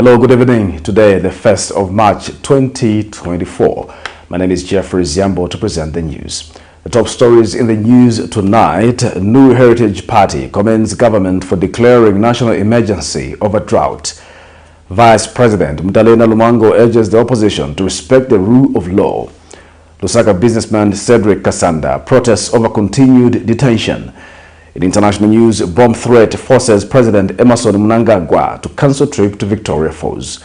Hello, good evening. Today, the 1st of March 2024. My name is Jeffrey Ziambo to present the news. The top stories in the news tonight: New Heritage Party commends government for declaring national emergency over drought. Vice President NALUMANGO urges the opposition to respect the rule of law. LUSAKA businessman SEDRICK KASANDA protests over continued detention. In international news, bomb threat forces President MNANGAGWA to cancel trip to Victoria Falls.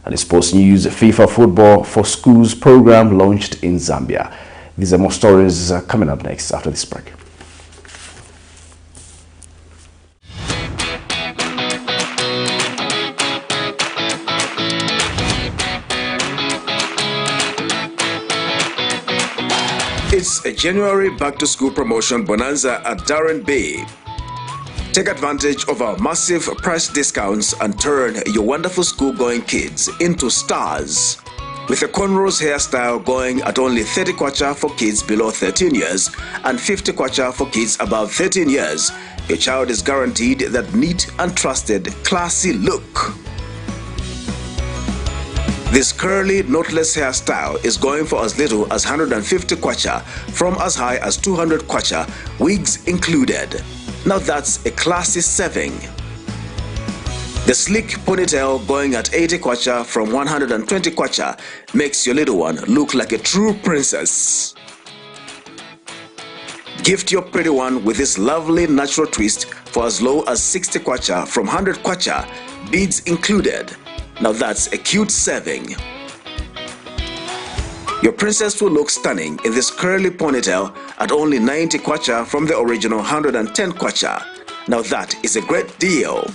And in sports news, FIFA Football for Schools program launched in Zambia. These are more stories coming up next after this break. It's a January back-to-school promotion bonanza at D.ROUGHT. Take advantage of our massive price discounts and turn your wonderful school-going kids into stars. With a cornrows hairstyle going at only 30 kwacha for kids below 13 years and 50 kwacha for kids above 13 years, your child is guaranteed that neat and trusted, classy look. This curly, knotless hairstyle is going for as little as 150 kwacha from as high as 200 kwacha, wigs included. Now that's a classy saving. The sleek ponytail going at 80 kwacha from 120 kwacha makes your little one look like a true princess. Gift your pretty one with this lovely natural twist for as low as 60 kwacha from 100 kwacha, beads included. Now that's a cute saving. Your princess will look stunning in this curly ponytail at only 90 kwacha from the original 110 kwacha. Now that is a great deal.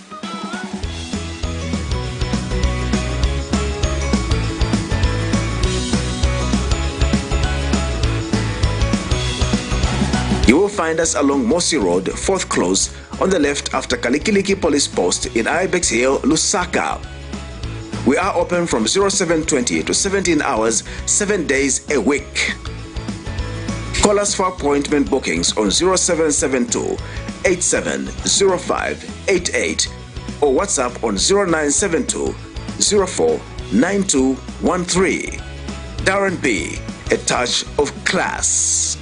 You will find us along Mosi Road, 4th Close, on the left after Kalikiliki Police Post in Ibex Hill, Lusaka. We are open from 0720 to 17 hours, 7 days a week. Call us for appointment bookings on 0772 870588 or WhatsApp on 0972 049213. D.ROUGHT, a touch of class.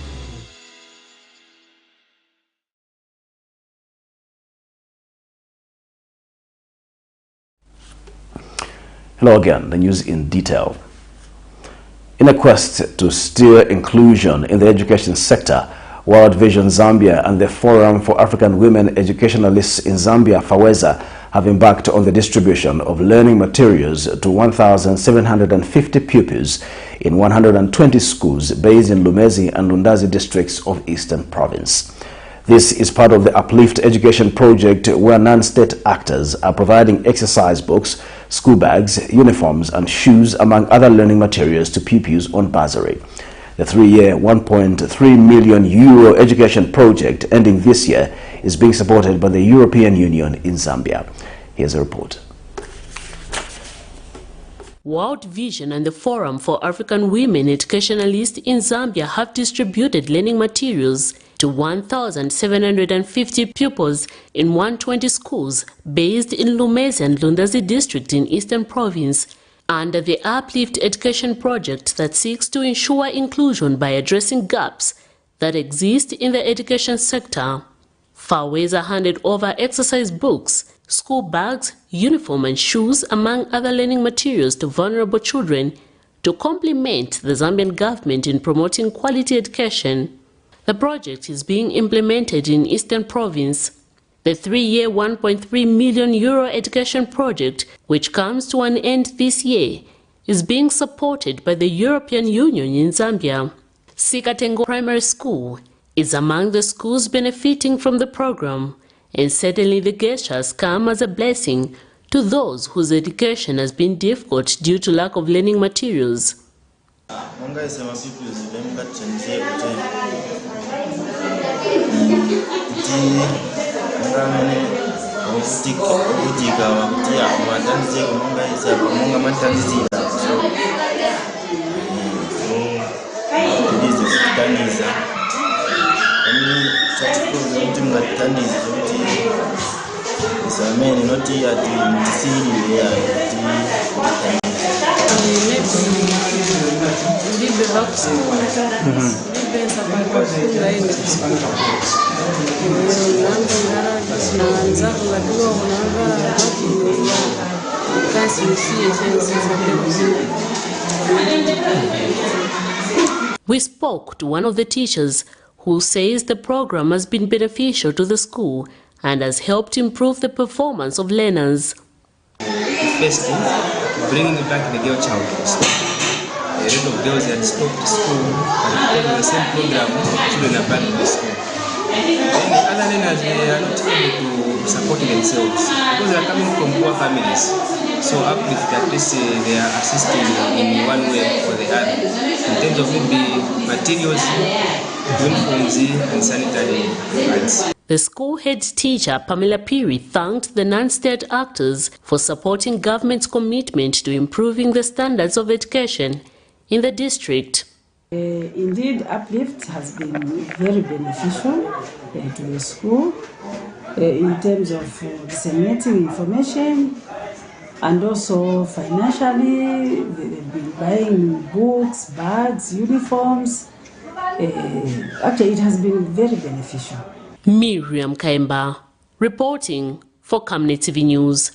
Hello again, the news in detail. In a quest to steer inclusion in the education sector, World Vision Zambia and the Forum for African Women Educationalists in Zambia, FAWEZA, have embarked on the distribution of learning materials to 1,750 pupils in 120 schools based in Lumezi and Lundazi districts of Eastern Province. This is part of the Uplift Education project, where non-state actors are providing exercise books, school bags, uniforms and shoes, among other learning materials, to pupils on bursary. The 3-year, €1.3 million education project ending this year is being supported by the European Union in Zambia. Here's a report. World Vision and the Forum for African Women Educationalists in Zambia have distributed learning materials to 1,750 pupils in 120 schools based in Lumezi and Lundazi district in Eastern Province under the Uplift Education project that seeks to ensure inclusion by addressing gaps that exist in the education sector. FAWEZA handed over exercise books, school bags, uniform and shoes, among other learning materials, to vulnerable children to complement the Zambian government in promoting quality education. The project is being implemented in Eastern Province. The 3-year, €1.3 million education project, which comes to an end this year, is being supported by the European Union in Zambia. Sikatengo Primary School is among the schools benefiting from the program, and certainly the gestures come as a blessing to those whose education has been difficult due to lack of learning materials. I mean, not here at We spoke to one of the teachers who says the program has been beneficial to the school and has helped improve the performance of learners. First, bringing back the girl child. A lot of girls had stopped school and because of the same program, children are back in the school. Then the other learners, they are not able to support themselves because they are coming from poor families. So up with that, they are assisting in one way or the other in terms of maybe materials, uniforms, and sanitary pads. The school head teacher, Pamela Piri, thanked the non-state actors for supporting government's commitment to improving the standards of education in the district. Indeed, Uplift has been very beneficial to the school in terms of disseminating information and also financially. They've been buying books, bags, uniforms. Actually, it has been very beneficial. Miriam Kaimba, reporting for Camnet TV News.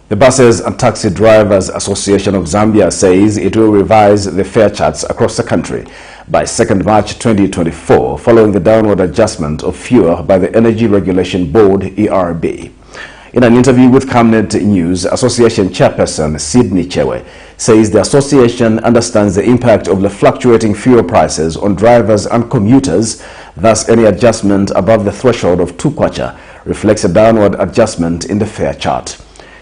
The Buses and Taxi Drivers Association of Zambia says it will revise the fare charts across the country by 2nd March 2024 following the downward adjustment of fuel by the Energy Regulation Board (ERB). In an interview with Camnet News, Association Chairperson Sidney Chewe says the association understands the impact of the fluctuating fuel prices on drivers and commuters, thus any adjustment above the threshold of 2 kwacha reflects a downward adjustment in the fare chart.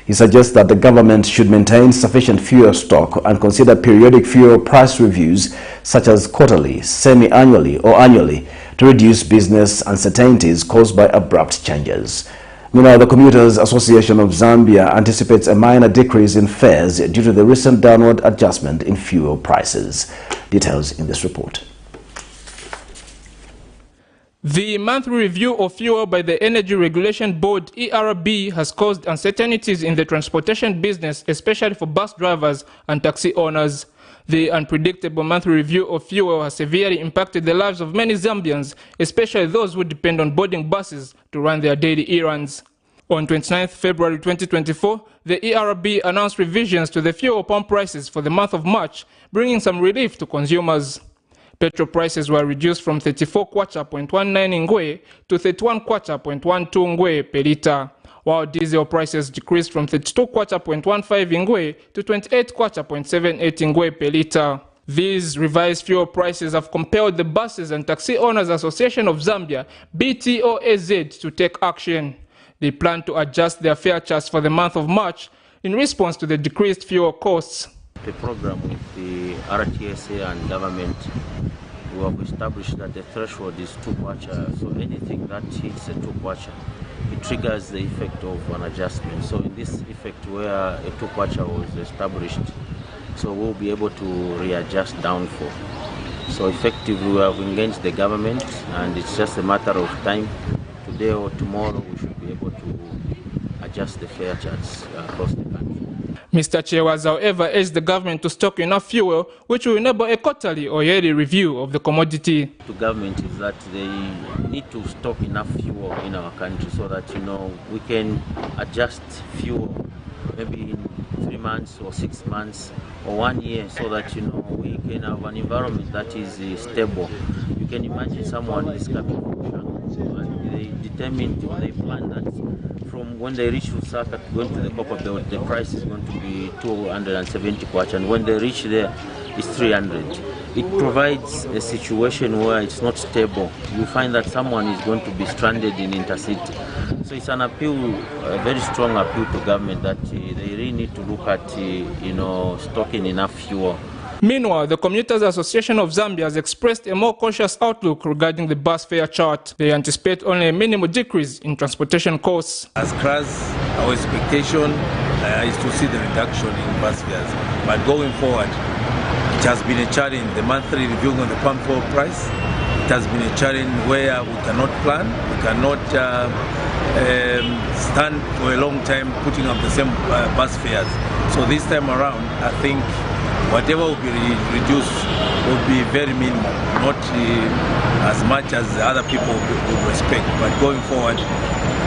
He suggests that the government should maintain sufficient fuel stock and consider periodic fuel price reviews such as quarterly, semi-annually or annually to reduce business uncertainties caused by abrupt changes. Meanwhile, the Commuters Association of Zambia anticipates a minor decrease in fares due to the recent downward adjustment in fuel prices. Details in this report. The monthly review of fuel by the Energy Regulation Board (ERB) has caused uncertainties in the transportation business, especially for bus drivers and taxi owners. The unpredictable monthly review of fuel has severely impacted the lives of many Zambians, especially those who depend on boarding buses to run their daily errands. On 29 February 2024, the ERB announced revisions to the fuel pump prices for the month of March, bringing some relief to consumers. Petrol prices were reduced from 34 kwacha.19 ngwe to 31 kwacha.12 ngwe per litre, while diesel prices decreased from 32 kwacha.15 ngwe to 28 kwacha.78 ngwe per litre. These revised fuel prices have compelled the Buses and Taxi Owners Association of Zambia, BTOAZ, to take action. They plan to adjust their fare charts for the month of March in response to the decreased fuel costs. The program with the RTSA and government, we have established that the threshold is 2 kwacha, so anything that hits a 2 kwacha, it triggers the effect of an adjustment. So in this effect where a 2 kwacha was established, so we'll be able to readjust down for. So effectively we have engaged the government and it's just a matter of time. Today or tomorrow we should be able to adjust the fare charts across the country. Mr. Chair has, however, urged the government to stock enough fuel, which will enable a quarterly or yearly review of the commodity. The government is that they need to stock enough fuel in our country so that, we can adjust fuel maybe in 3 months or 6 months or 1 year so that, we can have an environment that is stable. You can imagine someone is coming from Shanghai and they determined, they plan that from when they reach LUSAKA going to the Copper Belt, the price is going to be 270 kwacha, and when they reach there, it's 300. It provides a situation where it's not stable. You find that someone is going to be stranded in intercity. So it's an appeal, a very strong appeal to government that they really need to look at, stocking enough fuel. Meanwhile, the Commuters Association of Zambia has expressed a more cautious outlook regarding the bus fare chart. They anticipate only a minimal decrease in transportation costs. As CRAS, our expectation is to see the reduction in bus fares. But going forward, it has been a challenge, the monthly reviewing of the pump fuel price. has been a challenge where we cannot plan, we cannot stand for a long time putting up the same bus fares. So this time around, I think whatever will be reduced will be very minimal, not as much as other people would respect, but going forward,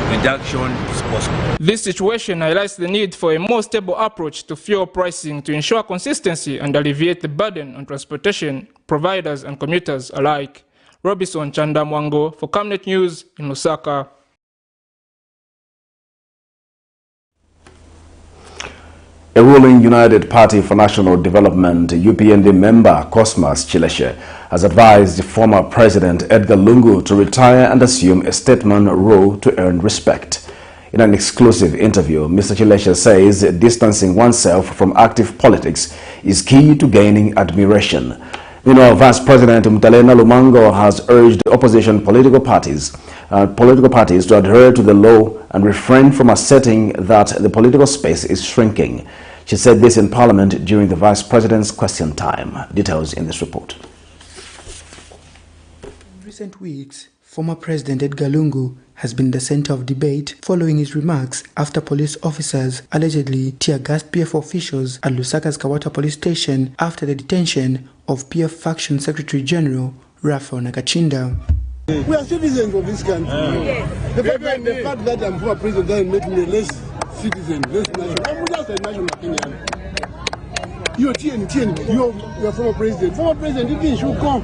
reduction is possible. This situation highlights the need for a more stable approach to fuel pricing to ensure consistency and alleviate the burden on transportation providers and commuters alike. Robinson Chandamwango for Camnet News in Lusaka. A ruling United Party for National Development UPND member Cosmas Chileshe has advised the former President Edgar Lungu to retire and assume a statesman role to earn respect. In an exclusive interview, Mr. Chileshe says distancing oneself from active politics is key to gaining admiration. Meanwhile, Vice President NALUMANGO has urged opposition political parties to adhere to the law and refrain from asserting that the political space is shrinking. She said this in Parliament during the Vice President's question time. Details in this report. In recent weeks, former President Edgar Lungu has been the center of debate following his remarks after police officers allegedly tear-gassed PF officials at Lusaka's Kawata police station after the detention of PF Faction Secretary General Raphael Nakachinda. We are citizens of this country. Yes. The fact that I'm former president doesn't make me a less citizen, less national. I'm just a national Kenyan. You're TN, you're former president. Former president, you should come.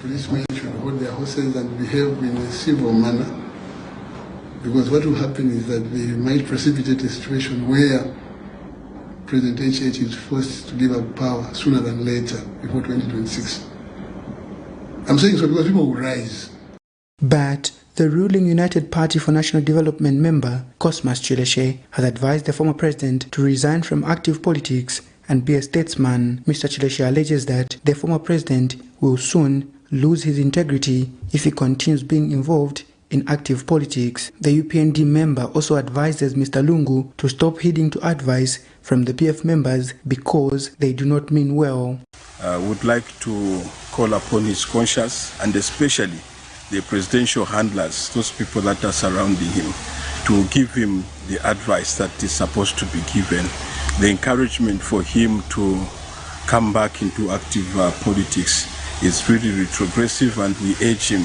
Policemen should hold their horses and behave in a civil manner, because what will happen is that they might precipitate a situation where President HH is forced to give up power sooner than later, before 2026. I'm saying so because people will rise. But the ruling United Party for National Development member, Cosmas Chileshe, has advised the former president to resign from active politics and be a statesman. Mr. Chileshe alleges that the former president will soon lose his integrity if he continues being involved in active politics. The UPND member also advises Mr. Lungu to stop heeding to advice from the PF members because they do not mean well. I would like to call upon his conscience and especially the presidential handlers, those people that are surrounding him, to give him the advice that is supposed to be given, the encouragement for him to come back into active politics is really retrogressive, and we urge him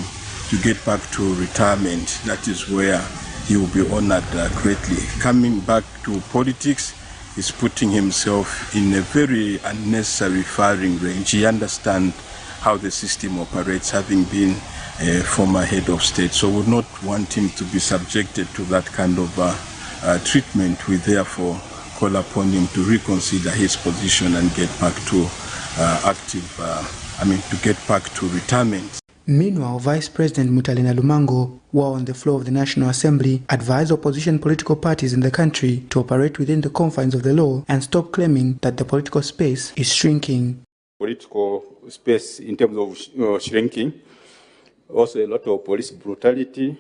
to get back to retirement. That is where he will be honored greatly. Coming back to politics is putting himself in a very unnecessary firing range. He understands how the system operates, having been a former head of state, so would not want him to be subjected to that kind of treatment. We therefore call upon him to reconsider his position and get back to get back to retirement. Meanwhile, Vice President NALUMANGO, while on the floor of the National Assembly, advised opposition political parties in the country to operate within the confines of the law and stop claiming that the political space is shrinking. Political space in terms of shrinking, also a lot of police brutality,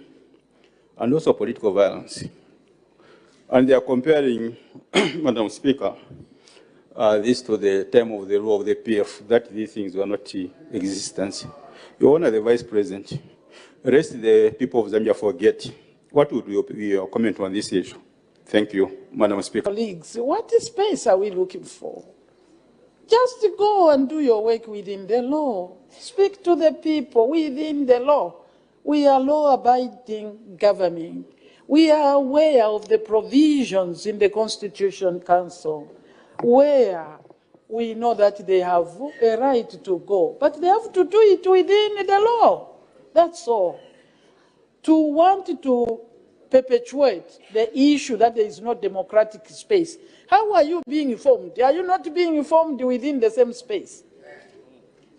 and also political violence. And they are comparing, Madam Speaker, this to the time of the rule of the PF, that these things were not in existence. Your Honor, the Vice President, lest the people of Zambia forget, what would be your comment on this issue? Thank you, Madam Speaker. Colleagues, what space are we looking for? Just go and do your work within the law. Speak to the people within the law. We are law-abiding government. We are aware of the provisions in the Constitution Council where we know that they have a right to go, but they have to do it within the law. That's all. To want to perpetuate the issue that there is no democratic space, how are you being informed? Are you not being informed within the same space?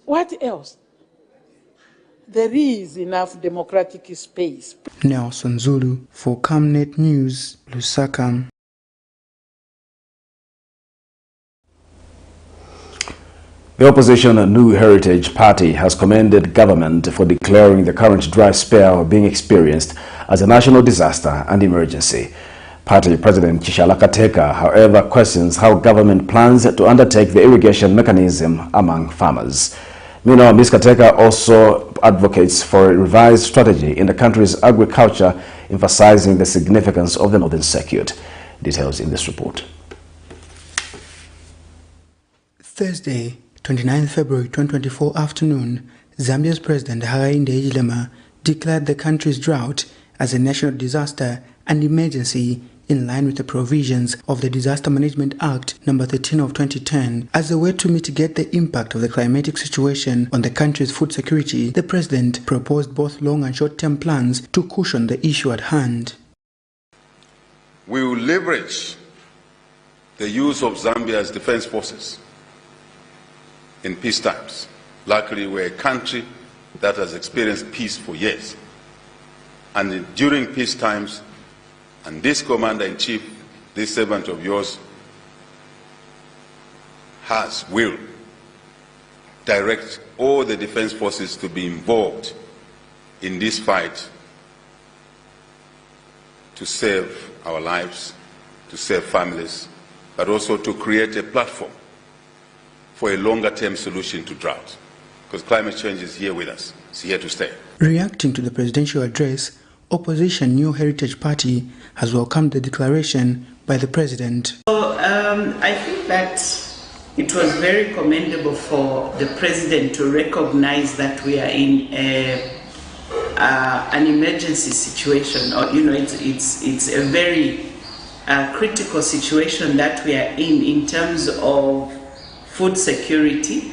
What else? There is enough democratic space. Nelson Zulu for Camnet News, Lusaka. The opposition New Heritage Party has commended government for declaring the current dry spell being experienced as a national disaster and emergency. Party President Chishalaka Teka, however, questions how government plans to undertake the irrigation mechanism among farmers. Meanwhile, Ms. Kateka also advocates for a revised strategy in the country's agriculture, emphasizing the significance of the Northern Circuit. Details in this report. Thursday, 29 February 2024 afternoon, Zambia's President Hakainde Hichilema declared the country's drought as a national disaster and emergency in line with the provisions of the Disaster Management Act No. 13 of 2010. As a way to mitigate the impact of the climatic situation on the country's food security, the President proposed both long and short-term plans to cushion the issue at hand. We will leverage the use of Zambia's defense forces in peace times. Luckily, we're a country that has experienced peace for years. And during peace times, and this Commander-in-Chief, this servant of yours, will direct all the defense forces to be involved in this fight to save our lives, to save families, but also to create a platform for a longer-term solution to drought. Because climate change is here with us. It's here to stay. Reacting to the presidential address, opposition New Heritage Party has welcomed the declaration by the president. So, I think that it was very commendable for the president to recognize that we are in an emergency situation, or it's a very critical situation that we are in terms of food security.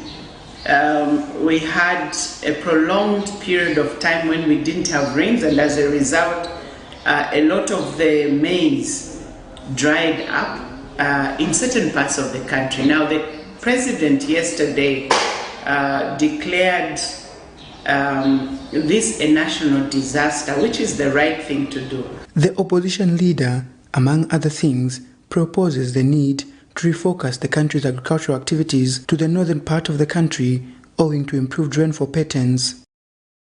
We had a prolonged period of time when we didn't have rains, and as a result, a lot of the maize dried up in certain parts of the country. Now, the president yesterday declared this a national disaster, which is the right thing to do. The opposition leader, among other things, proposes the need to refocus the country's agricultural activities to the northern part of the country owing to improved rainfall patterns.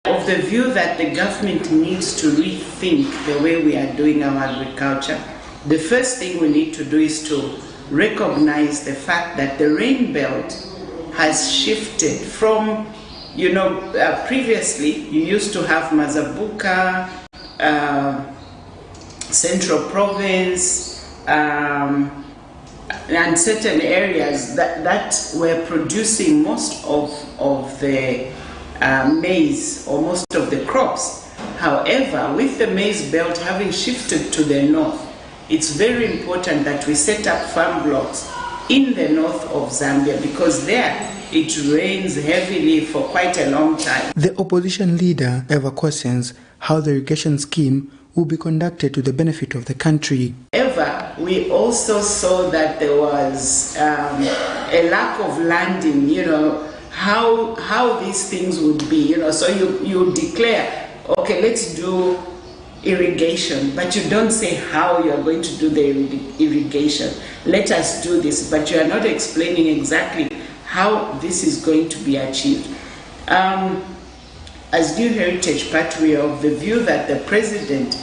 Of the view that the government needs to rethink the way we are doing our agriculture, the first thing we need to do is to recognize the fact that the rain belt has shifted from, previously you used to have Mazabuka, Central Province, and certain areas that were producing most of the maize or most of the crops. However, with the maize belt having shifted to the north, it's very important that we set up farm blocks in the north of Zambia, because there it rains heavily for quite a long time. The opposition leader ever questions how the irrigation scheme will be conducted to the benefit of the country. However, we also saw that there was a lack of landing, how these things would be, so you declare, okay, let's do irrigation, but you don't say how you are going to do the irrigation. Let us do this, but you are not explaining exactly how this is going to be achieved. As New Heritage Party, we are of the view that the president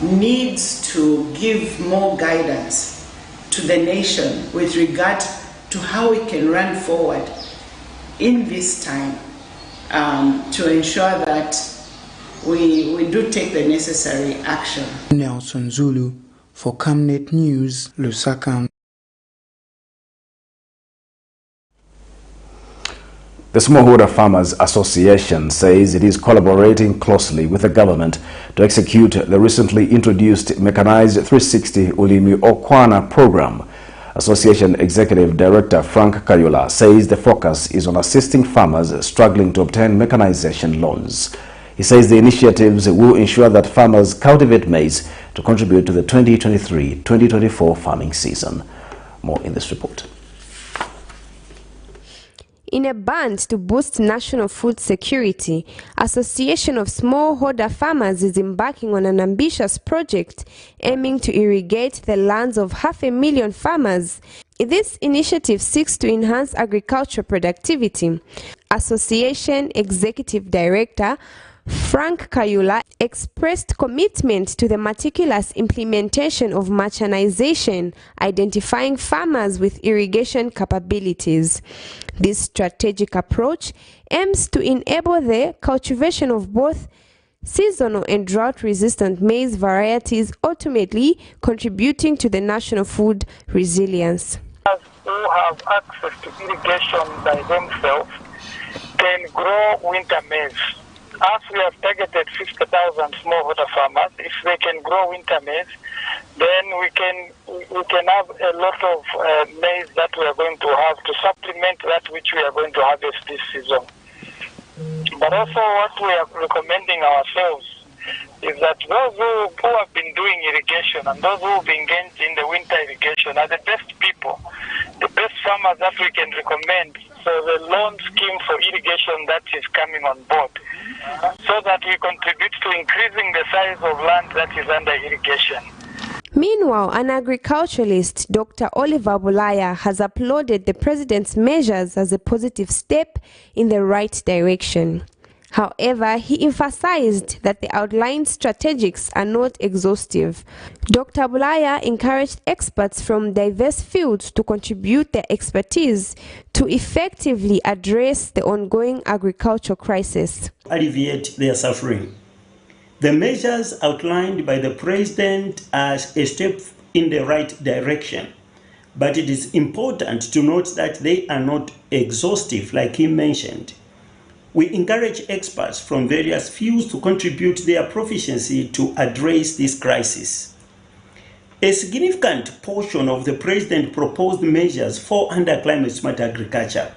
needs to give more guidance to the nation with regard to how we can run forward in this time to ensure that we do take the necessary action. Nelson Zulu for Camnet News, Lusaka. The Smallholder Farmers Association says it is collaborating closely with the government to execute the recently introduced Mechanized 360 Ulimi Okwana program. Association Executive Director Frank Kayula says the focus is on assisting farmers struggling to obtain mechanization loans. He says the initiatives will ensure that farmers cultivate maize to contribute to the 2023-2024 farming season. More in this report. In a band to boost national food security, Association of Smallholder Farmers is embarking on an ambitious project aiming to irrigate the lands of 500,000 farmers. This initiative seeks to enhance agricultural productivity. Association Executive Director Frank Kayula expressed commitment to the meticulous implementation of mechanization, identifying farmers with irrigation capabilities. This strategic approach aims to enable the cultivation of both seasonal and drought-resistant maize varieties, ultimately contributing to the national food resilience. Who have access to irrigation by themselves can grow winter maize. As we have targeted 50,000 smallholder farmers, if they can grow winter maize, then we can have a lot of maize that we are going to have to supplement that which we are going to harvest this season. But also what we are recommending ourselves is that those who have been doing irrigation and those who have been engaged in the winter irrigation are the best people, the best farmers that we can recommend for the loan scheme for irrigation that is coming on board, so that we contribute to increasing the size of land that is under irrigation. Meanwhile, an agriculturalist, Dr. Oliver Bulaya, has applauded the president's measures as a positive step in the right direction. However, he emphasized that the outlined strategies are not exhaustive. Dr. Bulaya encouraged experts from diverse fields to contribute their expertise to effectively address the ongoing agricultural crisis. Alleviate their suffering. The measures outlined by the president are a step in the right direction, but it is important to note that they are not exhaustive, like he mentioned. We encourage experts from various fields to contribute their proficiency to address this crisis. A significant portion of the president's proposed measures fall under climate smart agriculture.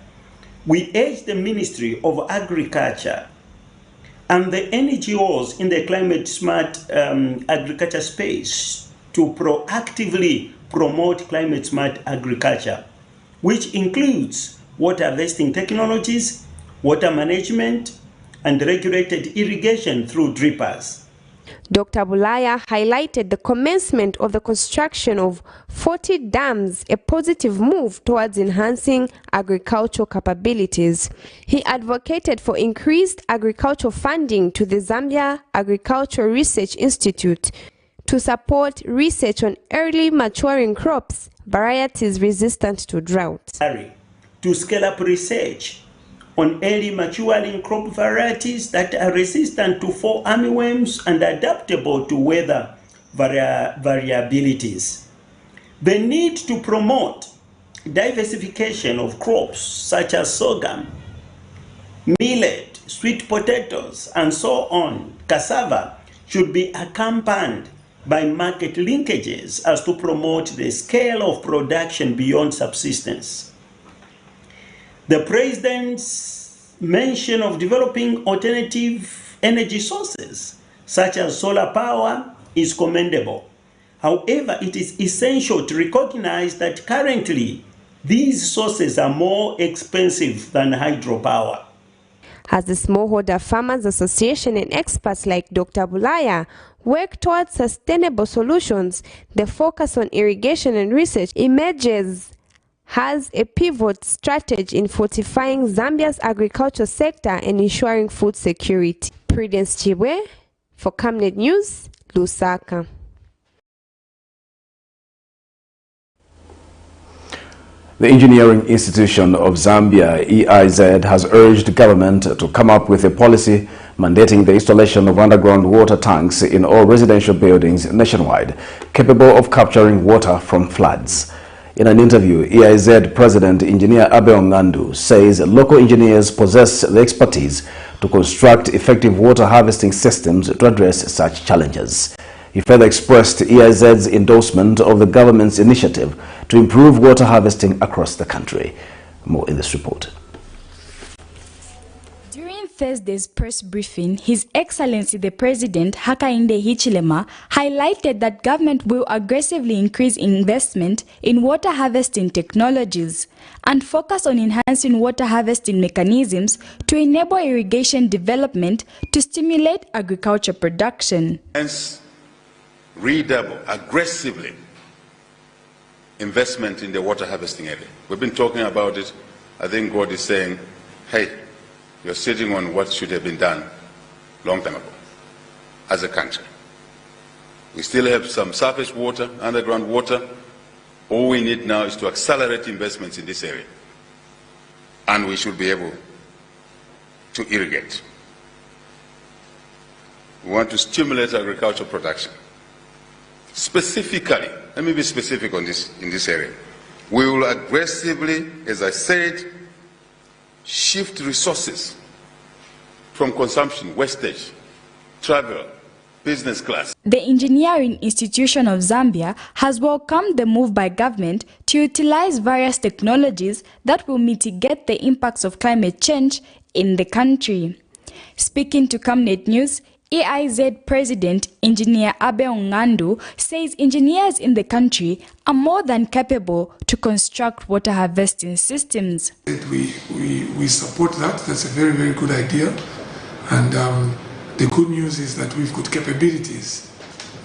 We urge the Ministry of Agriculture and the NGOs in the climate smart agriculture space to proactively promote climate smart agriculture, which includes water harvesting technologies, water management, and regulated irrigation through drippers. Dr. Bulaya highlighted the commencement of the construction of 40 dams, a positive move towards enhancing agricultural capabilities. He advocated for increased agricultural funding to the Zambia Agricultural Research Institute to support research on early maturing crops, varieties resistant to drought. To scale up research on early maturing crop varieties that are resistant to fall armyworms and adaptable to weather variabilities. The need to promote diversification of crops such as sorghum, millet, sweet potatoes, and so on, cassava, should be accompanied by market linkages as to promote the scale of production beyond subsistence. The president's mention of developing alternative energy sources, such as solar power, is commendable. However, it is essential to recognize that currently these sources are more expensive than hydropower. As the Smallholder Farmers Association and experts like Dr. Bulaya work towards sustainable solutions, the focus on irrigation and research emerges has a pivot strategy in fortifying Zambia's agriculture sector and ensuring food security. Prudence Chibwe for Camnet News, Lusaka. The Engineering Institution of Zambia, EIZ, has urged government to come up with a policy mandating the installation of underground water tanks in all residential buildings nationwide, capable of capturing water from floods. In an interview, EIZ President Engineer Abe Ongandu says local engineers possess the expertise to construct effective water harvesting systems to address such challenges. He further expressed EIZ's endorsement of the government's initiative to improve water harvesting across the country. More in this report. Thursday's press briefing, His Excellency the President Hakainde Hichilema highlighted that government will aggressively increase investment in water harvesting technologies and focus on enhancing water harvesting mechanisms to enable irrigation development to stimulate agriculture production. Hence, redouble aggressively investment in the water harvesting area. We've been talking about it. I think God is saying, hey, you're sitting on what should have been done long time ago, as a country. We still have some surface water, underground water. All we need now is to accelerate investments in this area, and we should be able to irrigate. We want to stimulate agricultural production. Specifically, let me be specific on this, in this area. We will aggressively, as I said, shift resources from consumption, wastage, travel, business class. The Engineering Institution of Zambia has welcomed the move by government to utilize various technologies that will mitigate the impacts of climate change in the country. Speaking to Camnet News, EIZ President Engineer Abe Ongandu says engineers in the country are more than capable to construct water harvesting systems. We support that. That's a very, very good idea. And the good news is that we've got capabilities.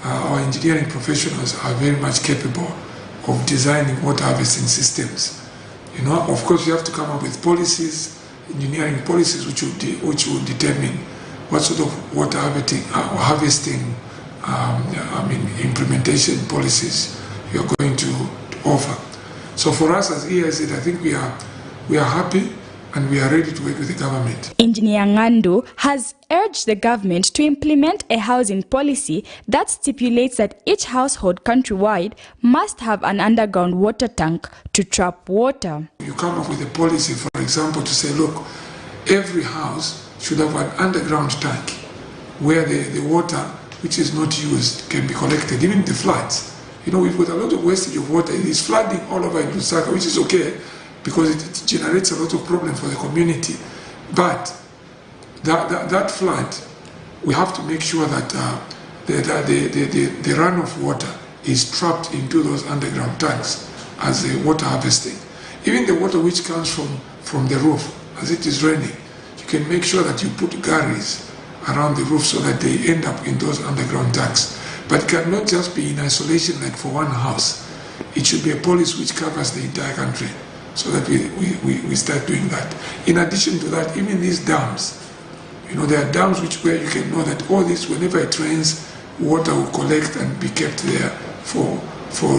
Our engineering professionals are very much capable of designing water harvesting systems. You know, of course, you have to come up with policies, engineering policies, which will determine what sort of water harvesting implementation policies you're going to offer. So for us as EIZ, I think we are happy and we are ready to work with the government. Engineer Ngandu has urged the government to implement a housing policy that stipulates that each household countrywide must have an underground water tank to trap water. You come up with a policy, for example, to say, look, every house should have an underground tank where the water which is not used can be collected, even the floods. You know, we've got a lot of wastage of water. It is flooding all over in LUSAKA, which is okay because it generates a lot of problems for the community. But that flood, we have to make sure that the runoff water is trapped into those underground tanks as a water harvesting. Even the water which comes from the roof, as it is raining, you can make sure that you put galleries around the roof so that they end up in those underground tanks. But it cannot just be in isolation like for one house. It should be a policy which covers the entire country so that we start doing that. In addition to that, even these dams, you know, there are dams where you can know that all this, whenever it rains, water will collect and be kept there for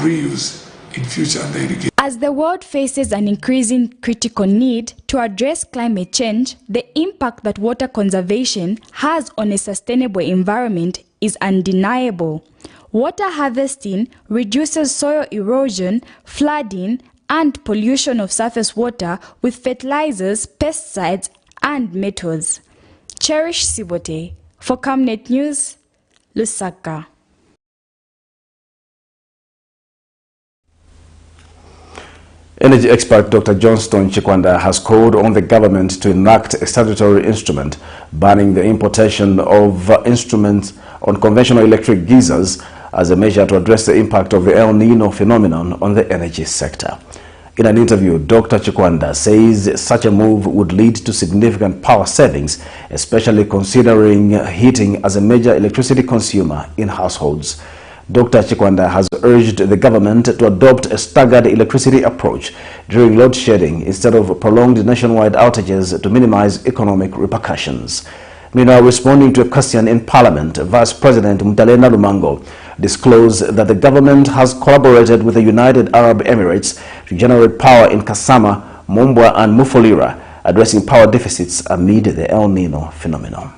reuse in future under irrigation. As the world faces an increasing critical need to address climate change, the impact that water conservation has on a sustainable environment is undeniable. Water harvesting reduces soil erosion, flooding, and pollution of surface water with fertilizers, pesticides, and metals. Cherish Sibote for Camnet News, Lusaka. Energy expert Dr. Johnston Chikwanda has called on the government to enact a statutory instrument banning the importation of instruments on conventional electric geysers as a measure to address the impact of the El Nino phenomenon on the energy sector. In an interview, Dr. Chikwanda says such a move would lead to significant power savings, especially considering heating as a major electricity consumer in households. Dr. Chikwanda has urged the government to adopt a staggered electricity approach during load shedding instead of prolonged nationwide outages to minimize economic repercussions. Meanwhile, responding to a question in Parliament, Vice President NALUMANGO disclosed that the government has collaborated with the United Arab Emirates to generate power in Kasama, Mumbwa and Mufulira, addressing power deficits amid the El Nino phenomenon.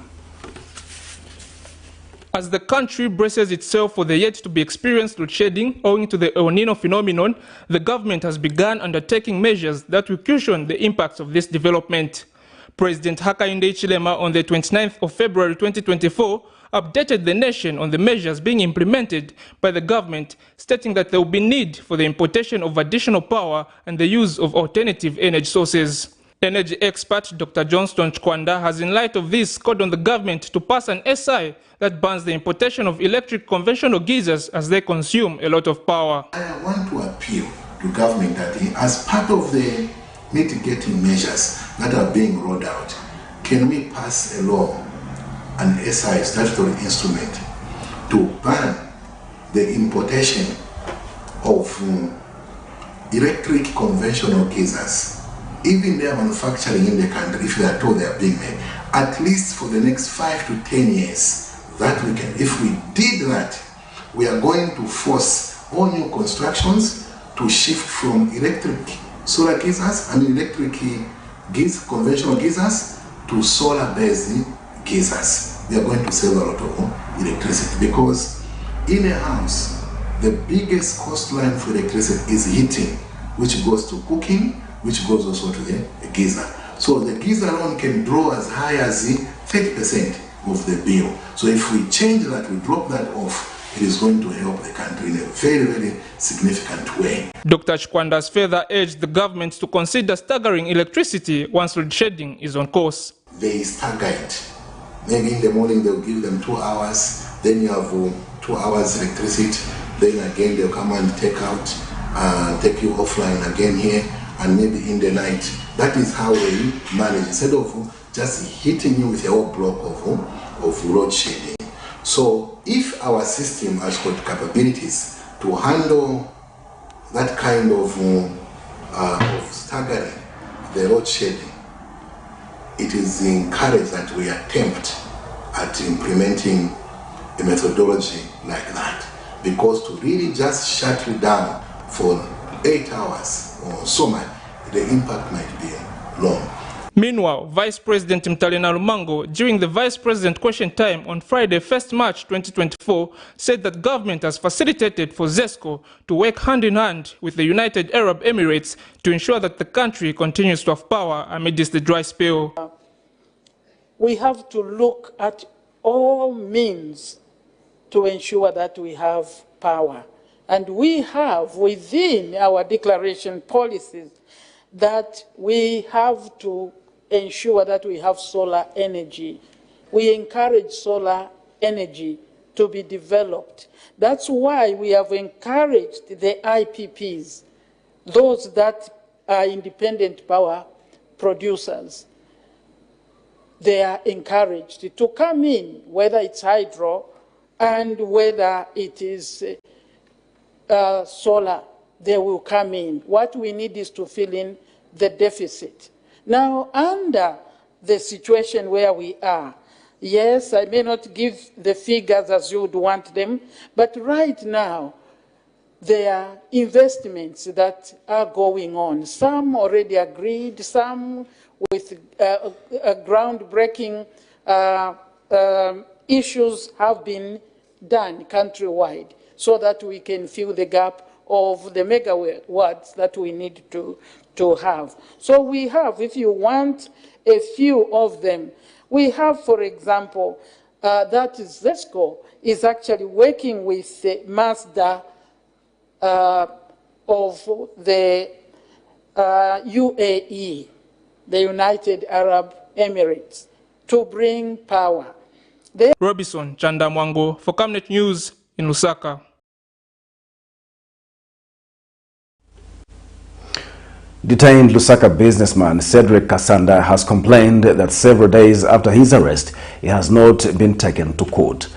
As the country braces itself for the yet-to-be-experienced load shedding owing to the El Nino phenomenon, the government has begun undertaking measures that will cushion the impacts of this development. President Hakainde Hichilema on the 29th of February 2024 updated the nation on the measures being implemented by the government, stating that there will be need for the importation of additional power and the use of alternative energy sources. Energy expert Dr. Johnston Chikwanda has, in light of this, called on the government to pass an SI that bans the importation of electric conventional geysers as they consume a lot of power. I want to appeal to government that as part of the mitigating measures that are being rolled out, can we pass a law, an SI statutory instrument, to ban the importation of electric conventional geysers, even their manufacturing in the country, if they are told they are being made, at least for the next 5 to 10 years, that we can. If we did that, we are going to force all new constructions to shift from electric solar geysers and conventional geysers to solar-based geysers. We are going to save a lot of electricity, because in a house, the biggest cost line for electricity is heating, which goes to cooking, which goes also to the geyser. So the geyser alone can draw as high as 30% of the bill. So if we change that, we drop that off, it is going to help the country in a very, very significant way. Dr. Chikwanda's further urged the government to consider staggering electricity once load shedding is on course. They stagger it. Maybe in the morning they'll give them 2 hours, then you have 2 hours electricity, then again they'll come and take you offline again here, and maybe in the night. That is how they manage, instead of just hitting you with a whole block of load shedding. So if our system has got capabilities to handle that kind of staggering the load shedding, it is encouraged that we attempt at implementing a methodology like that, because to really just shut you down for 8 hours or so much, the impact might be long. Meanwhile, Vice President NALUMANGO, during the Vice President question time on Friday, 1st March 2024, said that government has facilitated for ZESCO to work hand in hand with the United Arab Emirates to ensure that the country continues to have power amidst the dry spell. We have to look at all means to ensure that we have power. And we have within our declaration policies that we have to ensure that we have solar energy. We encourage solar energy to be developed. That's why we have encouraged the IPPs, those that are independent power producers. They are encouraged to come in, whether it's hydro and whether it is solar, they will come in. What we need is to fill in the deficit. Now, under the situation where we are, yes, I may not give the figures as you would want them, but right now, there are investments that are going on. Some already agreed, some with groundbreaking issues have been done countrywide, so that we can fill the gap of the megawatts that we need to have. So we have, if you want a few of them, we have, for example, that is ZESCO is actually working with the Mazda of the UAE, the United Arab Emirates, to bring power. Robinson Chandamwango for Camnet News in Lusaka. Detained Lusaka businessman SEDRICK KASANDA has complained that several days after his arrest, he has not been taken to court.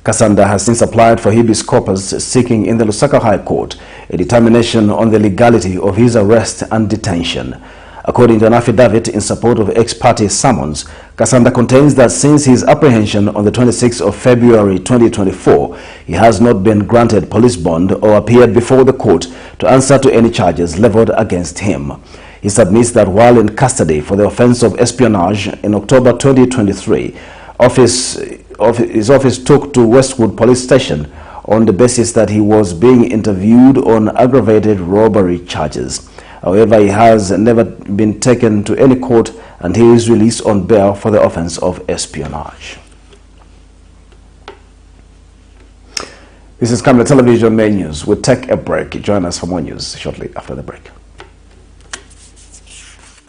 KASANDA has since applied for habeas corpus, seeking in the Lusaka High Court a determination on the legality of his arrest and detention. According to an affidavit in support of ex-parte summons, KASANDA contains that since his apprehension on the 26th of February 2024, he has not been granted police bond or appeared before the court to answer to any charges leveled against him. He submits that while in custody for the offense of espionage in October 2023, his office took to Westwood Police Station on the basis that he was being interviewed on aggravated robbery charges. However, he has never been taken to any court and he is released on bail for the offense of espionage. This is Camnet Television Main News. We'll take a break. Join us for more news shortly after the break.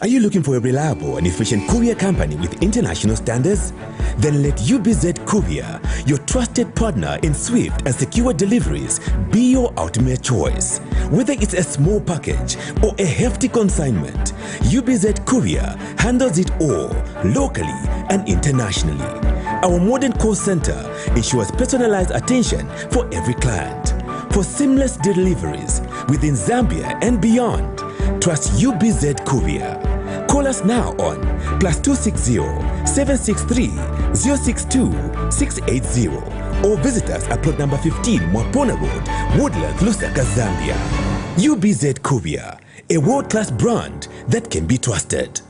Are you looking for a reliable and efficient courier company with international standards? Then let UBZ Courier, your trusted partner in swift and secure deliveries, be your ultimate choice. Whether it's a small package or a hefty consignment, UBZ Courier handles it all, locally and internationally. Our modern call center ensures personalized attention for every client. For seamless deliveries within Zambia and beyond, trust UBZ Courier. Call us now on +260 763 062 680 or visit us at plot number 15 Mwapona Road, Woodlands, Lusaka, Zambia. UBZ Korea, a world-class brand that can be trusted.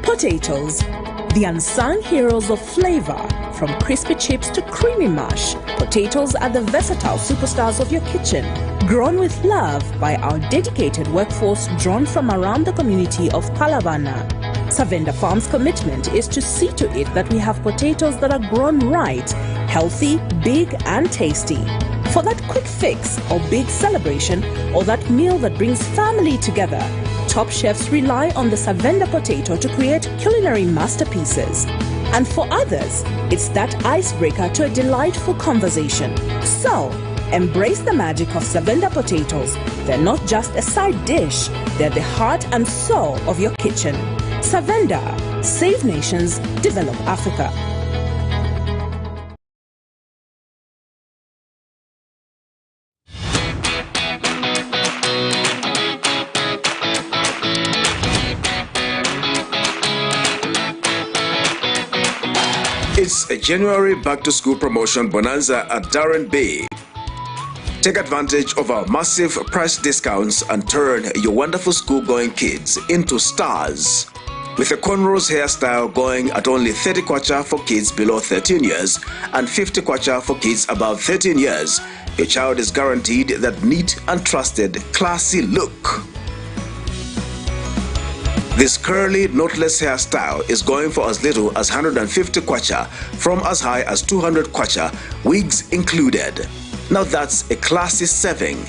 Potatoes, the unsung heroes of flavor. From crispy chips to creamy mash, potatoes are the versatile superstars of your kitchen. Grown with love by our dedicated workforce drawn from around the community of Palavana. Savenda Farm's commitment is to see to it that we have potatoes that are grown right, healthy, big and tasty. For that quick fix or big celebration or that meal that brings family together, top chefs rely on the Savenda potato to create culinary masterpieces. And for others, it's that icebreaker to a delightful conversation. So, embrace the magic of Savenda potatoes. They're not just a side dish, they're the heart and soul of your kitchen. Savenda, save nations, develop Africa. It's a January back-to-school promotion bonanza at Darren Bay. Take advantage of our massive price discounts and turn your wonderful school-going kids into stars. With a cornrows hairstyle going at only 30 kwacha for kids below 13 years and 50 kwacha for kids above 13 years, your child is guaranteed that neat and trusted, classy look. This curly, knotless hairstyle is going for as little as 150 kwacha from as high as 200 kwacha, wigs included. Now that's a classy saving.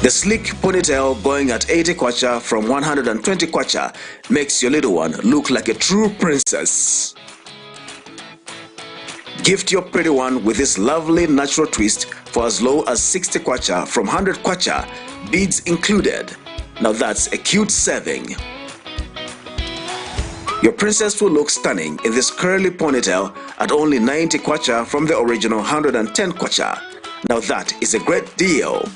The sleek ponytail going at 80 kwacha from 120 kwacha makes your little one look like a true princess. Gift your pretty one with this lovely natural twist for as low as 60 kwacha from 100 kwacha, beads included. Now that's a cute saving. Your princess will look stunning in this curly ponytail at only 90 kwacha from the original 110 kwacha. Now that is a great deal.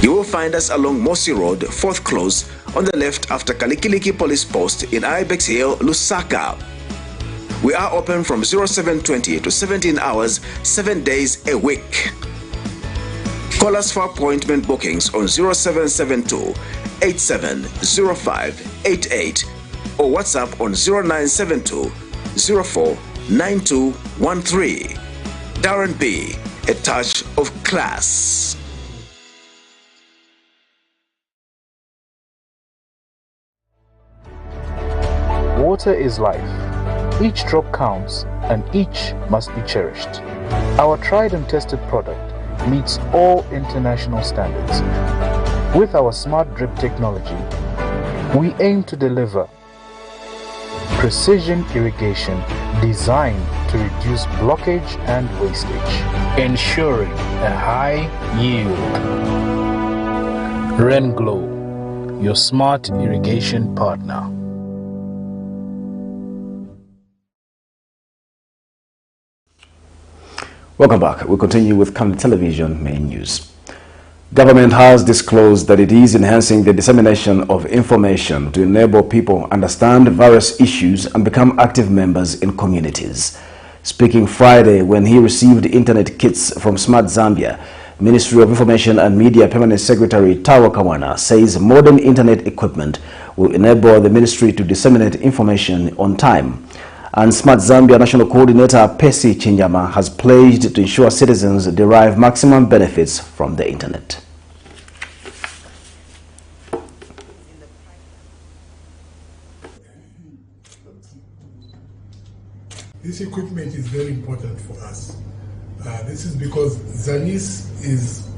You will find us along Mosi Road, 4th Close, on the left after Kalikiliki Police Post in Ibex Hill, Lusaka. We are open from 0720 to 17 hours, 7 days a week. Call us for appointment bookings on 0772 870588 or WhatsApp on 0972 049213. Darren B, a touch of class. Water is life. Each drop counts and each must be cherished. Our tried and tested product meets all international standards. With our smart drip technology, we aim to deliver precision irrigation designed to reduce blockage and wastage, ensuring a high yield. Renglow, your smart irrigation partner. Welcome back. We continue with Camnet Television main news. Government has disclosed that it is enhancing the dissemination of information to enable people understand various issues and become active members in communities. Speaking Friday when he received internet kits from Smart Zambia, Ministry of Information and Media Permanent Secretary Tawa Kawana says modern internet equipment will enable the ministry to disseminate information on time. And Smart Zambia National Coordinator Pesi Chinyama has pledged to ensure citizens derive maximum benefits from the internet. This equipment is very important for us. This is because Zanis is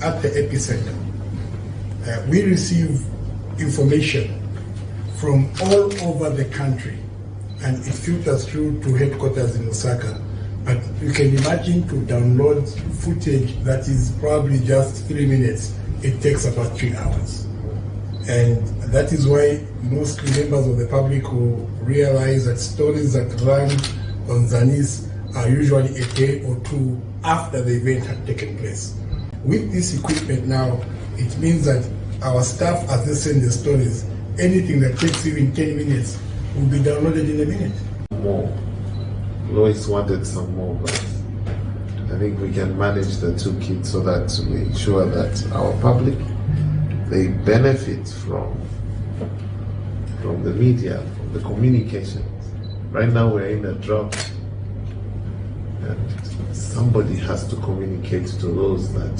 at the epicenter. We receive information from all over the country, and it filters through to headquarters in Lusaka. But you can imagine to download footage that is probably just 3 minutes, it takes about 3 hours. And that is why mostly members of the public who realize that stories that run on Zanis are usually a day or two after the event had taken place. With this equipment now, it means that our staff, as they send the stories, anything that takes even 10 minutes will be downloaded in a minute. More. Lois wanted some more, but I think we can manage the two kits so that we ensure that our public, they benefit from the media, from the communications. Right now we're in a drought, and somebody has to communicate to those that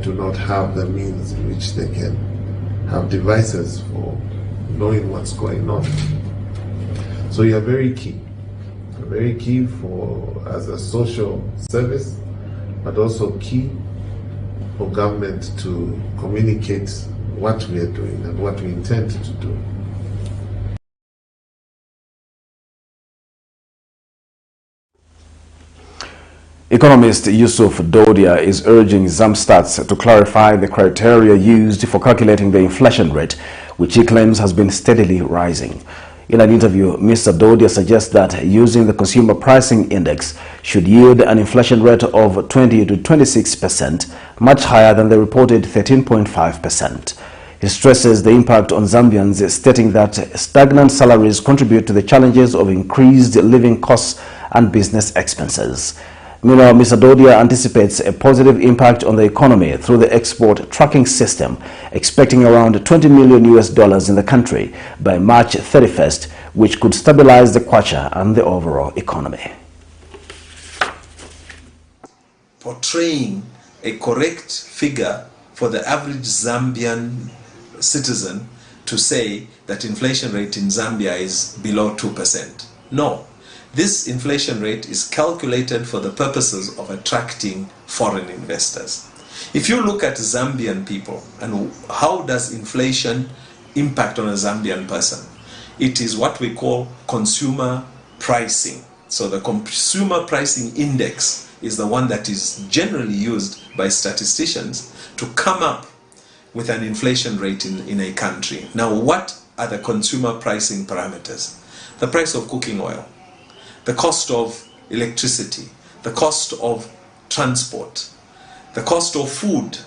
do not have the means in which they can have devices for knowing what's going on. So you're very key. Very key as a social service, but also key for government to communicate what we are doing and what we intend to do. Economist Yusuf Dodia is urging ZAMSTATS to clarify the criteria used for calculating the inflation rate, which he claims has been steadily rising. In an interview, Mr. Dodia suggests that using the Consumer Pricing Index should yield an inflation rate of 20 to 26%, much higher than the reported 13.5%. He stresses the impact on Zambians, stating that stagnant salaries contribute to the challenges of increased living costs and business expenses. Meanwhile, Mr. Dodia anticipates a positive impact on the economy through the export tracking system, expecting around $20 million in the country by March 31st, which could stabilize the kwacha and the overall economy. Portraying a correct figure for the average Zambian citizen to say that inflation rate in Zambia is below 2%. No. This inflation rate is calculated for the purposes of attracting foreign investors. If you look at Zambian people and how does inflation impact on a Zambian person, it is what we call consumer pricing. So the consumer pricing index is the one that is generally used by statisticians to come up with an inflation rate in a country. Now, what are the consumer pricing parameters? The price of cooking oil, the cost of electricity, the cost of transport, the cost of food.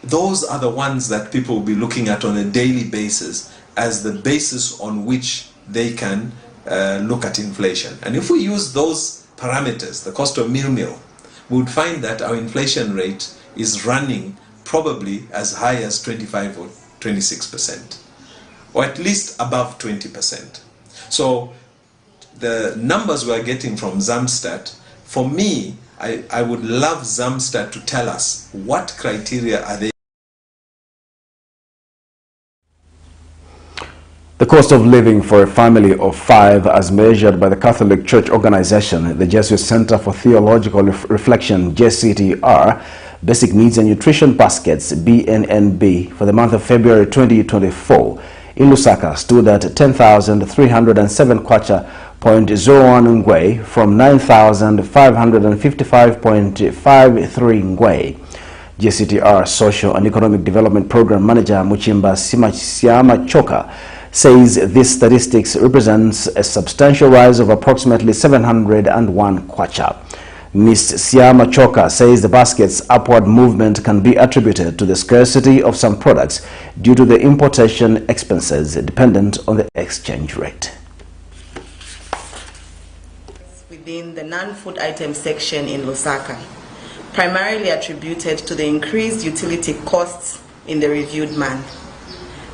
Those are the ones that people will be looking at on a daily basis as the basis on which they can look at inflation. And if we use those parameters, the cost of meal, we would find that our inflation rate is running probably as high as 25 or 26%, or at least above 20%. So the numbers we're getting from ZAMSTAT, for me, I would love ZAMSTAT to tell us what criteria are they. The cost of living for a family of 5, as measured by the Catholic Church organization, the Jesuit Center for Theological Reflection, JCTR, Basic Needs and Nutrition Baskets, BNNB, for the month of February 2024, in Lusaka stood at 10,307 kwacha 0.01 ngwe from 9,555.53 ngwe. JCTR Social and Economic Development Program Manager Muchimba Siama Choka says this statistics represents a substantial rise of approximately 701 kwacha. Ms. Siama Choka says the basket's upward movement can be attributed to the scarcity of some products due to the importation expenses dependent on the exchange rate. Within the non-food item section in Lusaka, primarily attributed to the increased utility costs in the reviewed month.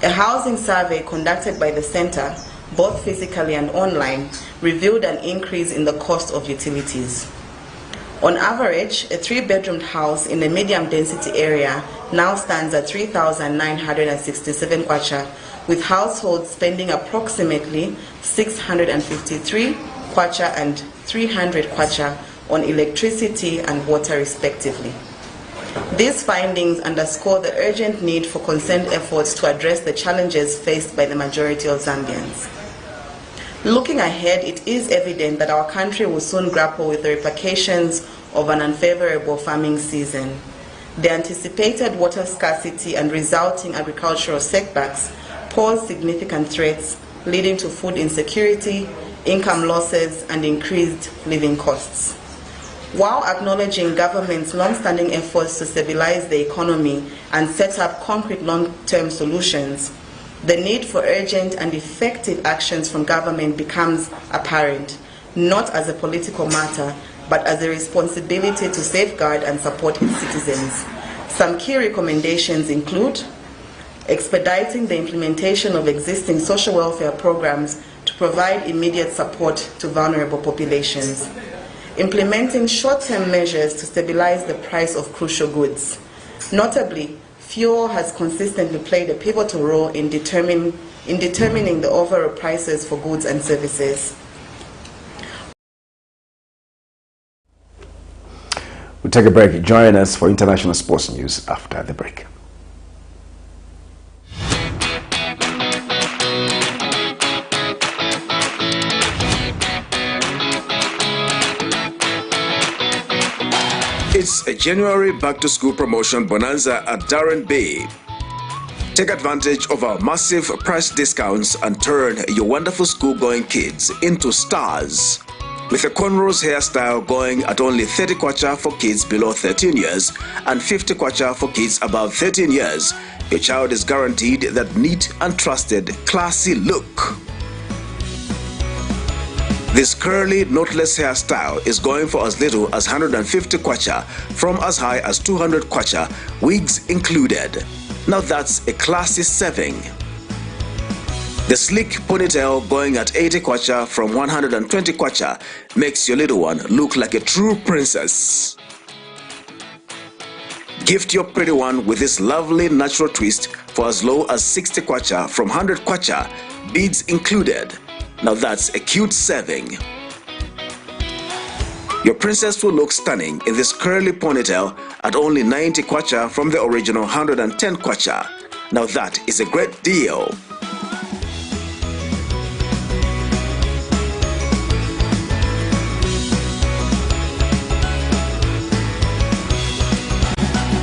A housing survey conducted by the center, both physically and online, revealed an increase in the cost of utilities. On average, a 3-bedroomed house in a medium-density area now stands at 3,967 kwacha, with households spending approximately 653 kwacha and 300 kwacha on electricity and water respectively. These findings underscore the urgent need for concerned efforts to address the challenges faced by the majority of Zambians. Looking ahead, it is evident that our country will soon grapple with the repercussions of an unfavorable farming season. The anticipated water scarcity and resulting agricultural setbacks pose significant threats, leading to food insecurity, income losses, and increased living costs. While acknowledging government's long-standing efforts to stabilize the economy and set up concrete long-term solutions, the need for urgent and effective actions from government becomes apparent, not as a political matter, but as a responsibility to safeguard and support its citizens. Some key recommendations include expediting the implementation of existing social welfare programs to provide immediate support to vulnerable populations, implementing short-term measures to stabilize the price of crucial goods. Notably, fuel has consistently played a pivotal role in determining the overall prices for goods and services. We'll take a break. Join us for international sports news after the break. It's a January back-to-school promotion bonanza at Darren Bay. Take advantage of our massive price discounts and turn your wonderful school-going kids into stars. With a cornrows hairstyle going at only 30 kwacha for kids below 13 years and 50 kwacha for kids above 13 years, your child is guaranteed that neat and trusted, classy look. This curly, knotless hairstyle is going for as little as 150 kwacha from as high as 200 kwacha, wigs included. Now that's a classy saving. The sleek ponytail going at 80 kwacha from 120 kwacha makes your little one look like a true princess. Gift your pretty one with this lovely natural twist for as low as 60 kwacha from 100 kwacha, beads included. Now that's a cute saving. Your princess will look stunning in this curly ponytail at only 90 kwacha from the original 110 kwacha. Now that is a great deal.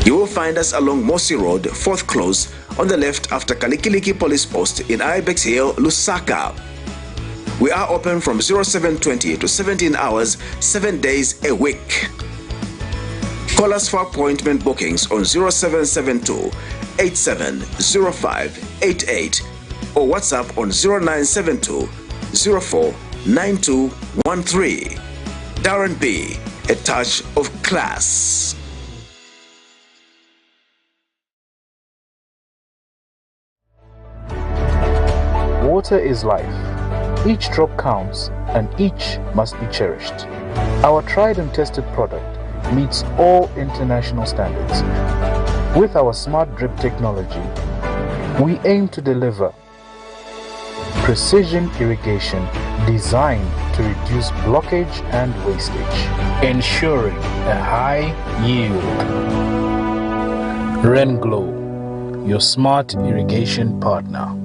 You will find us along Mosi Road, 4th Close, on the left after Kalikiliki Police Post in Ibex Hill, Lusaka. We are open from 0720 to 17 hours, 7 days a week. Call us for appointment bookings on 0772 870588 or WhatsApp on 0972 049213. Darren B, a touch of class. Water is life. Each drop counts and each must be cherished. Our tried and tested product meets all international standards. With our smart drip technology, we aim to deliver precision irrigation designed to reduce blockage and wastage, ensuring a high yield. Rain Glow, your smart irrigation partner.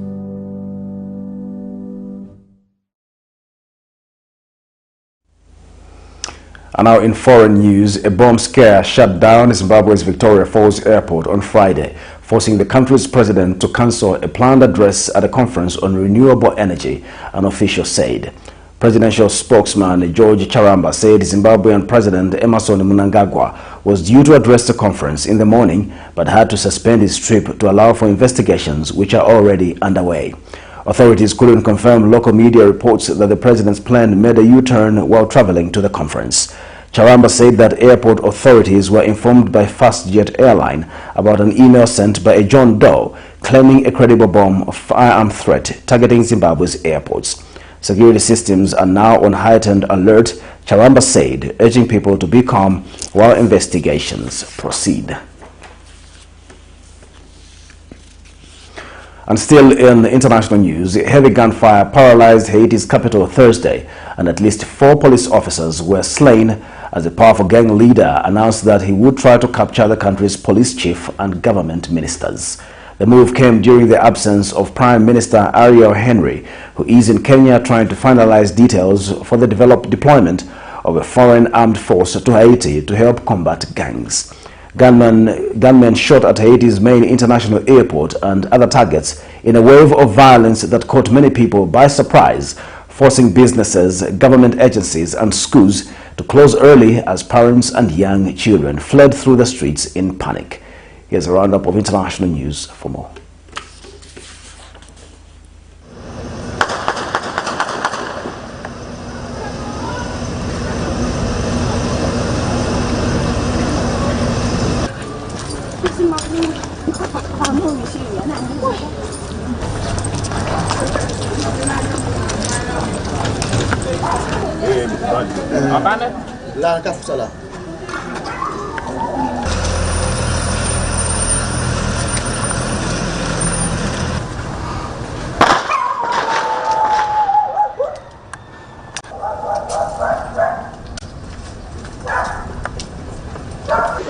And now in foreign news, a bomb scare shut down Zimbabwe's Victoria Falls airport on Friday, forcing the country's president to cancel a planned address at a conference on renewable energy, an official said. Presidential spokesman George Charamba said Zimbabwean President Emmerson Mnangagwa was due to address the conference in the morning but had to suspend his trip to allow for investigations which are already underway. Authorities couldn't confirm local media reports that the president's plane made a U-turn while traveling to the conference. Charamba said that airport authorities were informed by FastJet Airline about an email sent by a John Doe claiming a credible bomb or firearm threat targeting Zimbabwe's airports. Security systems are now on heightened alert, Charamba said, urging people to be calm while investigations proceed. And still in international news, heavy gunfire paralyzed Haiti's capital Thursday, and at least 4 police officers were slain as a powerful gang leader announced that he would try to capture the country's police chief and government ministers. The move came during the absence of Prime Minister Ariel Henry, who is in Kenya trying to finalize details for the deployment of a foreign armed force to Haiti to help combat gangs. Gunmen shot at Haiti's main international airport and other targets in in a wave of violence that caught many people by surprise, forcing businesses, government agencies and schools to close early as parents and young children fled through the streets in panic. Here's a roundup of international news for more. La kapsala.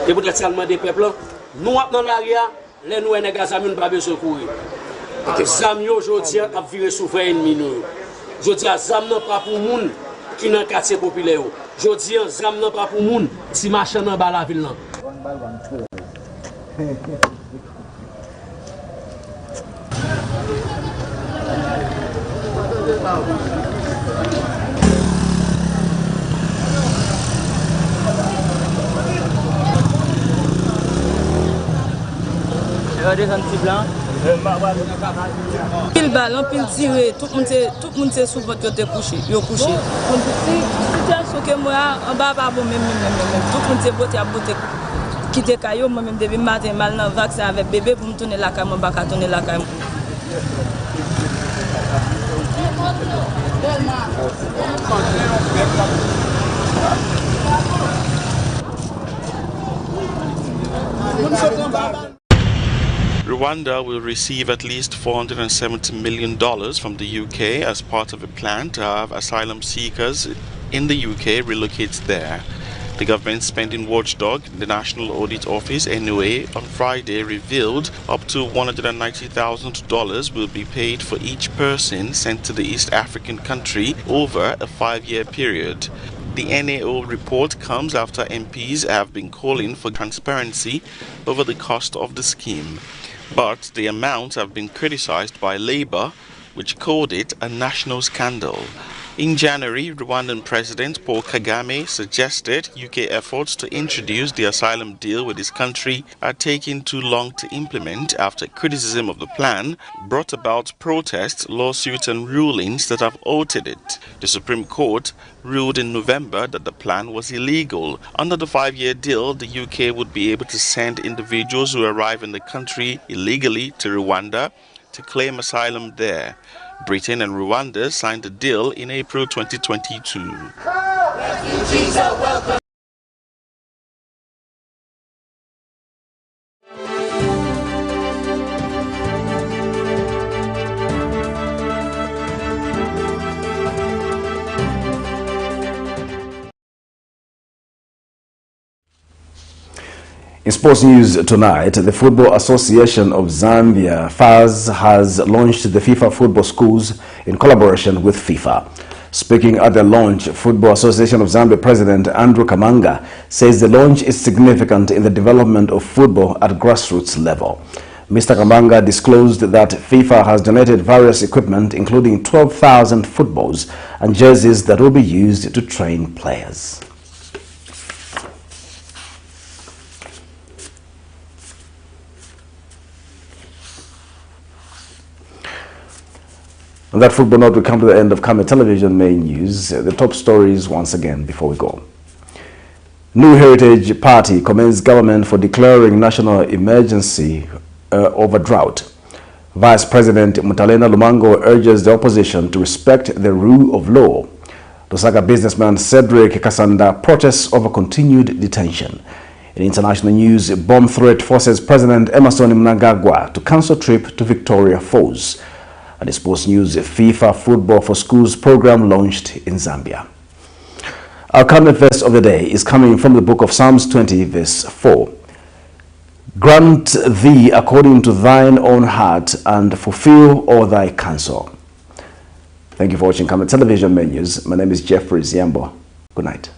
Et pour traitement des peuples, nous dans l'arrière, les nous nèg zami pas besoin courir. Zam yo jodi a viré souffre ennemi nous. Jodi a zam nan pas pour moun qui dans quartier populaire. Jodi a zam nan pas pour moun si machin dans bas la ville nan. Regardez un petit blanc. Pile ballon, pile tiré, tout le monde s'est sous votre couché, yo couché. Situation que moi en bas pas bon même tout le monde s'est boté à boté quitter caillou moi même depuis matin mal dans vaccin avec bébé pour me tourner la caille, moi pas tourner la caille. Rwanda will receive at least $470 million from the UK as part of a plan to have asylum seekers in the UK relocate there. The government spending watchdog, the National Audit Office (NOA), on Friday revealed up to $190,000 will be paid for each person sent to the East African country over a 5-year period. The NAO report comes after MPs have been calling for transparency over the cost of the scheme. But the amounts have been criticized by Labour, which called it a national scandal. In January, Rwandan President Paul Kagame suggested UK efforts to introduce the asylum deal with his country are taking too long to implement after criticism of the plan brought about protests, lawsuits and rulings that have altered it. The Supreme Court ruled in November that the plan was illegal. Under the 5-year deal, the UK would be able to send individuals who arrive in the country illegally to Rwanda to claim asylum there. Britain and Rwanda signed the deal in April 2022. Refugees are welcome. In sports news tonight, the Football Association of Zambia, FAZ, has launched the FIFA Football Schools in collaboration with FIFA. Speaking at the launch, Football Association of Zambia President Andrew Kamanga says the launch is significant in the development of football at grassroots level. Mr. Kamanga disclosed that FIFA has donated various equipment, including 12,000 footballs and jerseys that will be used to train players. On that football note, we come to the end of Camnet Television main news. The top stories once again before we go. New Heritage Party commends government for declaring national emergency over drought. Vice President Mutalena Lumango urges the opposition to respect the rule of law. Lusaka businessman SEDRICK KASANDA protests over continued detention. In international news, bomb threat forces President MNANGAGWA to cancel trip to Victoria Falls. And in sports news, FIFA Football for Schools program launched in Zambia. Our Camnet verse of the day is coming from the book of Psalms 20 verse 4. Grant thee according to thine own heart and fulfill all thy counsel. Thank you for watching Camnet Television Menus. My name is Jeffrey Ziambo. Good night.